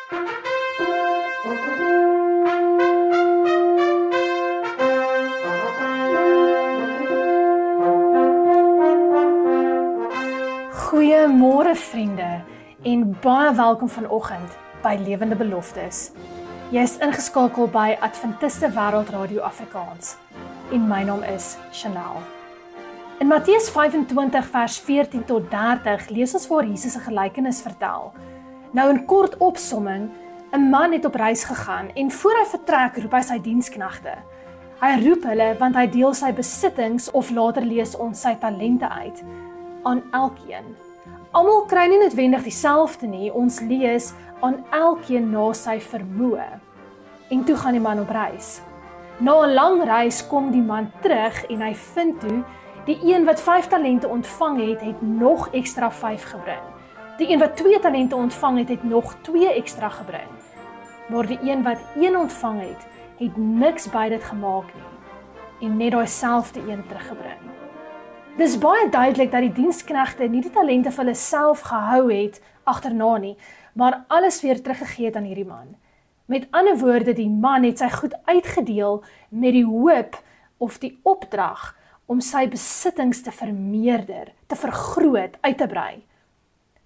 Goeiemôre vriende en baie welkom vanoggend by Lewende Beloftes. Jy is ingeskakel by Adventiste Wêreld Radio Afrikaans en my naam is Chanel. In Matteus 25 vers 14 tot 30 lees ons waar Jesus 'n gelykenis vertel. Nou in kort opsomming, 'n man het op reis gegaan en voor hy vertrek roep hy sy diensknegte. Hy roep hulle want hy deel sy besittings of later lees ons sy talente uit aan elkeen. Almal kry nie noodwendig dieselfde nie, ons lees aan elkeen na sy vermoë. En toe gaan die man op reis. Na 'n lang reis kom die man terug en hy vind toe die een wat 5 talente ontvang het, het nog ekstra 5 gebring. Die een wat 2 talente ontvang het, het nog 2 ekstra gebring. Maar die een wat 1 ontvang het, het niks by dit gemaak nie en net daai selfde een teruggebring. Dis baie duidelik dat die diensknegte nie die talente vir hulle self gehou het agterna nie, maar alles weer teruggegee het aan hierdie man. Met ander woorde, die man het sy goed uitgedeel met die hoop of die opdrag om sy besittings te vermeerder, te vergroot, uit te brei.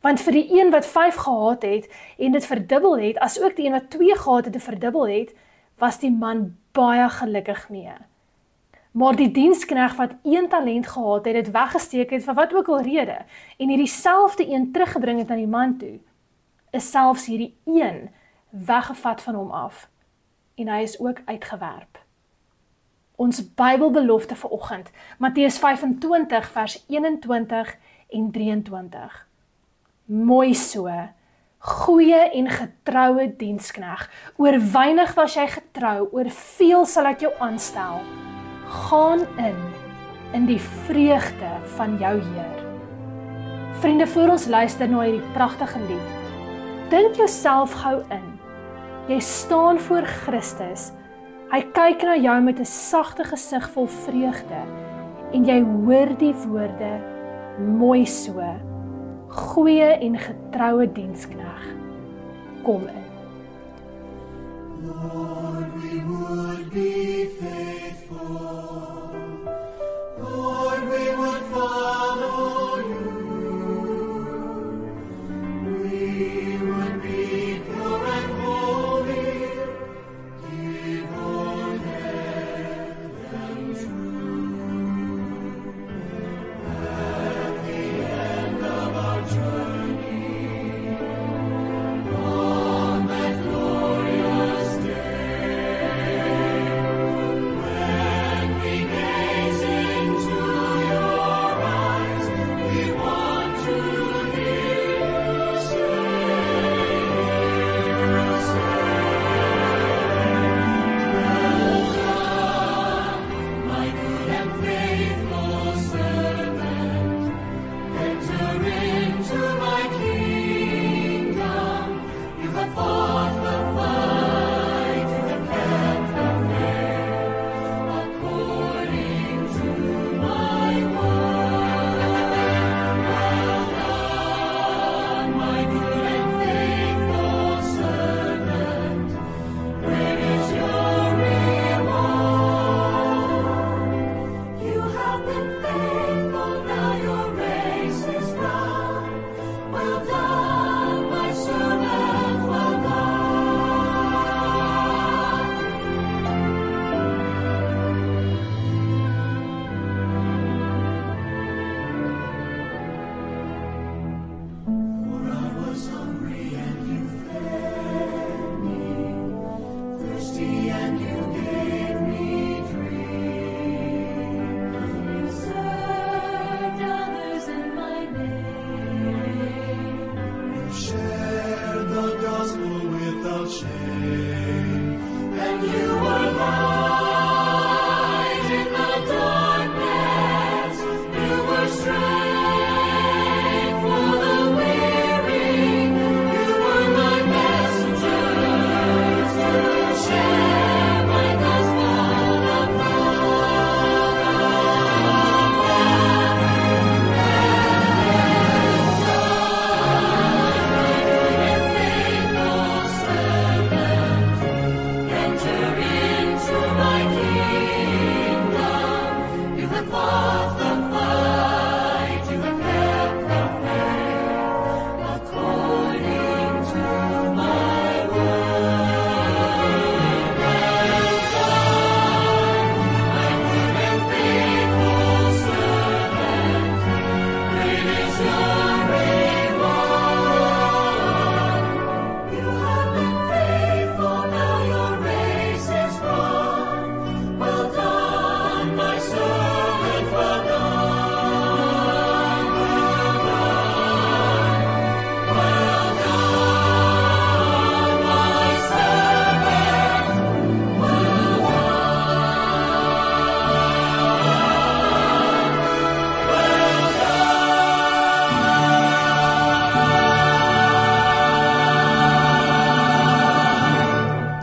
Want vir die een wat 5 gehad het en dit verdubbel het, as ook die een wat 2 gehad het en verdubbel het, was die man baie gelukkig mee. Maar die diensknegt wat 1 talent gehad het, het weggesteek het vir wat ook al rede, en hierdie selfde een teruggebring het aan die man toe, is selfs hierdie een weggevat van hom af, en hy is ook uitgewerp. Ons Bybelbelofte vir oggend, Matteus 25 vers 21 en 23. Mooi so, goeie en getroue diensknegt, oor weinig was jy getrou, oor veel sal ek jou aanstel. Gaan in die vreugde van jou Heer. Vriende, voor ons luister na hierdie pragtige lied, dink jouself gou in. Jy staan voor Christus, hy kyk na jou met 'n sagte gesig vol vreugde, en jy hoor die woorde, mooi so, goeie en getroue diensknegt, kom in. Lord, we would be faithful. Lord, we would follow you. We would be pure and holy, devoted and true. At the end of our journey, on that glorious day, when we gaze into your eyes,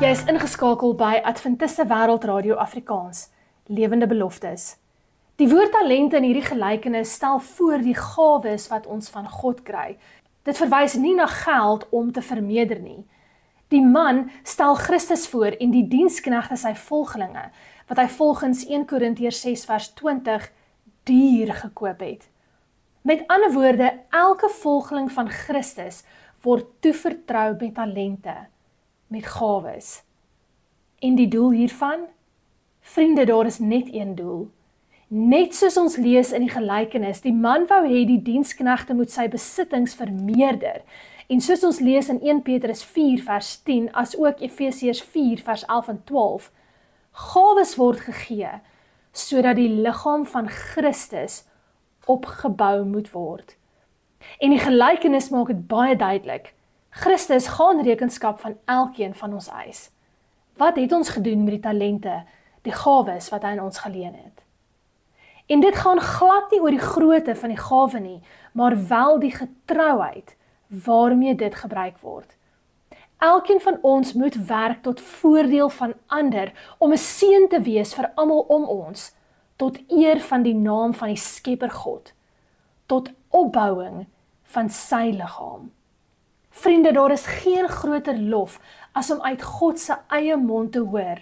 Jy is ingeskakel by Adventiste Wêreldradio Afrikaans, Lewende Beloftes. Die woord talente in hierdie gelykenis stel voor die gawes wat ons van God kry. Dit verwys nie na geld om te vermeerder nie. Die man stel Christus voor en die diensknegte sy volgelinge, wat hy volgens 1 Korintiërs 6 vers 20 duur gekoop het. Met ander woorde, elke volgeling van Christus word toevertrou met talente, met gawes. En die doel hiervan? Vriende, daar is net een doel. Net soos ons lees in die gelykenis, die man wou hê die diensknegte moet sy besittings vermeerder. En soos ons lees in 1 Petrus 4 vers 10, as ook Efesiërs 4 vers 11 en 12, gawes word gegee, sodat die liggaam van Christus opgebou moet word. En die gelykenis maak dit baie duidelik. Christus gaan rekenskap van elkeen van ons eis. Wat het ons gedoen met die talente, die gawes wat hy aan ons geleen het? En dit gaan glad nie oor die grootte van die gawe nie, maar wel die getrouheid waarmee dit gebruik word. Elkeen van ons moet werk tot voordeel van ander, om 'n seën te wees vir almal om ons, tot eer van die naam van die Skepper God, tot opbouing van sy liggaam. Vriende, daar is geen groter lof as om uit God se eie mond te hoor,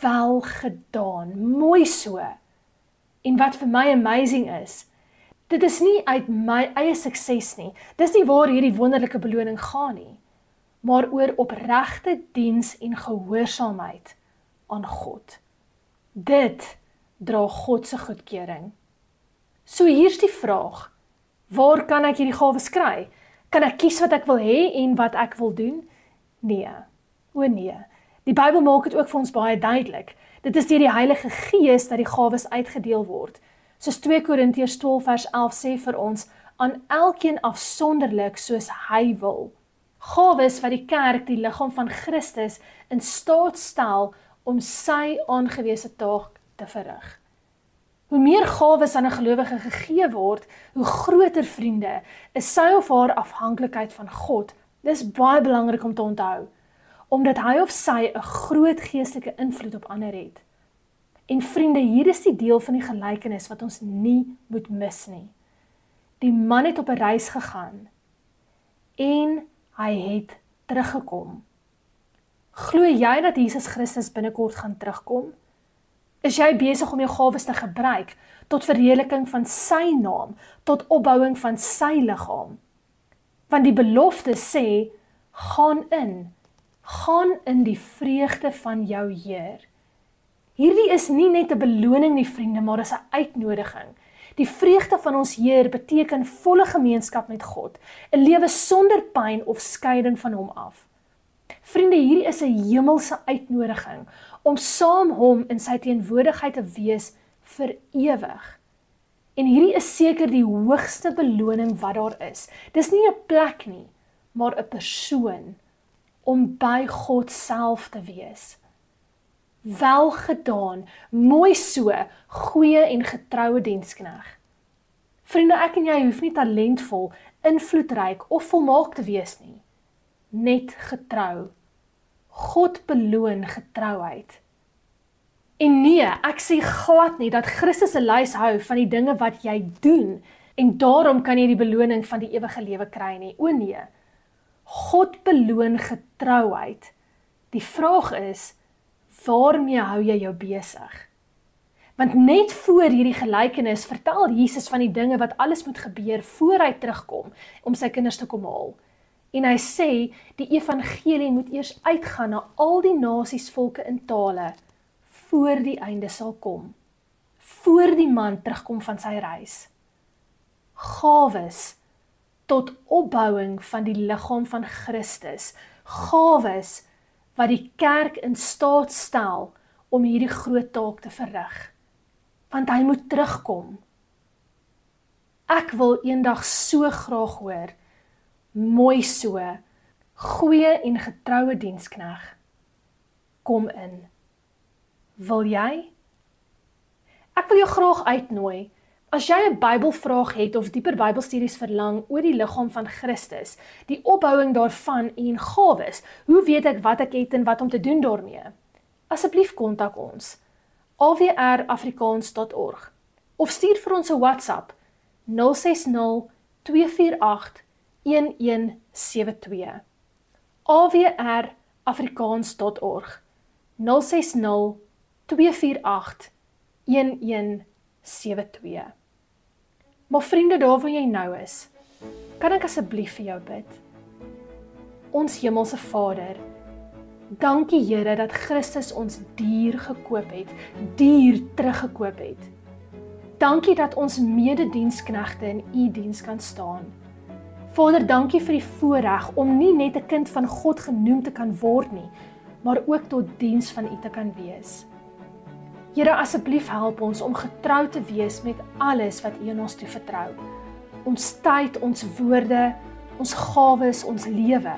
wel gedaan, mooi so. En wat vir my amazing is, dit is nie uit my eie sukses nie, dis nie waar hierdie wonderlike beloning gaan nie, maar oor opregte diens en gehoorsaamheid aan God. Dit dra God se goedkeuring. So hier's die vraag, waar kan ek hierdie gawes kry? Kan ek kies wat ek wil hê en wat ek wil doen? Nee, o nee. Die Bybel maak dit ook vir ons baie duidelik. Dit is deur die Heilige Gees dat die gawes uitgedeel word. Soos 2 Korintiërs 12 vers 11 sê vir ons, aan elkeen afsonderlik soos hy wil. Gawes wat die kerk, die liggaam van Christus, in staat stel om sy aangewese taak te verrig. Hoe meer gawes aan 'n gelowige gegee word, hoe groter, vriende, is sy of haar afhanklikheid van God. Dis baie belangrik om te onthou, omdat hy of sy 'n groot geestelike invloed op ander het. En vriende, hier is die deel van die gelykenis wat ons nie moet mis nie. Die man het op 'n reis gegaan en hy het teruggekom. Glo jy dat Jesus Christus binnekort gaan terugkom? Is jy besig om jou gawes te gebruik tot verheerliking van sy naam, tot opbouing van sy liggaam? Want die belofte sê, gaan in die vreugde van jou Heer. Hierdie is nie net 'n beloning nie, vriende, maar is 'n uitnodiging. Die vreugde van ons Heer beteken volle gemeenskap met God, 'n lewe sonder pyn of skeiding van hom af. Vriende, hierdie is 'n hemelse uitnodiging om saam hom in sy teenwoordigheid te wees vir ewig. En hierdie is seker die hoogste beloning wat daar is. Dis nie 'n plek nie, maar 'n persoon om by God self te wees. Wel gedaan, mooi so, goeie en getroue dienskneg. Vriende, ek en jy hoef nie talentvol, invloedryk of volmaak te wees nie. Net getrou. God beloon getrouheid. En nee, ek sê glad nie dat Christus 'n lys hou van die dinge wat jy doen, en daarom kan jy die beloning van die ewige lewe kry nie. O nee, God beloon getrouheid. Die vraag is, waarmee hou jy jou besig? Want net voor hierdie gelykenis vertel Jesus van die dinge wat alles moet gebeur voor hy terugkom om sy kinders te kom haal. En hy sê, die evangelie moet eers uitgaan na al die nasies, volke en tale, voor die einde sal kom. Voor die man terugkom van sy reis. Gawes tot opbouing van die liggaam van Christus. Gawes wat die kerk in staat stel om hierdie groot taak te verrig. Want hy moet terugkom. Ek wil eendag so graag hoor, mooi so, goeie en getroue dienskneg, kom in. Wil jy? Ek wil jou graag uitnooi, As jy 'n Bybelvraag het of dieper Bybelstudies verlang oor die liggaam van Christus, die opbouing daarvan en gawes, hoe weet ek wat ek het en wat om te doen daarmee? Asseblief kontak ons, awrafrikaans.org, of stuur vir ons 'n WhatsApp, 060 248 1172. awrafrikaans.org, 060 248 1172. Maar vriende, daar waar jy nou is, kan ek asseblief vir jou bid? Ons hemelse Vader, dankie Here dat Christus ons duur gekoop het, duur teruggekoop het. Dankie dat ons medediensknegte in U diens kan staan. Vader, dankie vir die voorreg om nie net 'n kind van God genoem te kan word nie, maar ook tot diens van U te kan wees. Here, asseblief help ons om getrou te wees met alles wat U aan ons toevertrou. Ons tyd, ons woorde, ons gawes, ons lewe.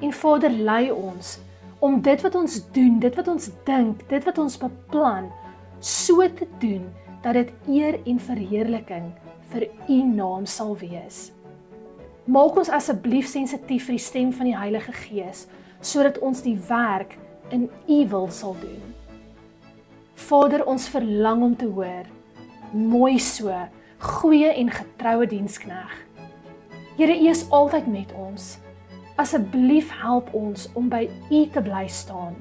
En Vader, lei ons om dit wat ons doen, dit wat ons dink, dit wat ons beplan, so te doen dat dit eer en verheerliking vir U naam sal wees. Maak ons asseblief sensitief vir die stem van die Heilige Gees, sodat ons die werk in U wil sal doen. Vader, ons verlang om te hoor, mooi so, goeie en getroue dienskneg. Here, U is altyd met ons. Asseblief help ons om by U te bly staan,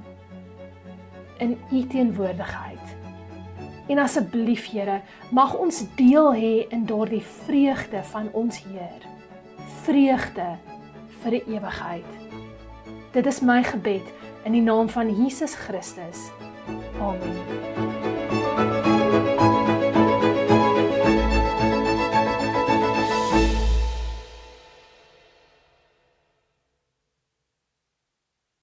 in U teenwoordigheid. En asseblief, Here, mag ons deel hê in daardie vreugde van ons Heer. Vreugde vir die ewigheid. Dit is my gebed in die naam van Jesus Christus. Amen.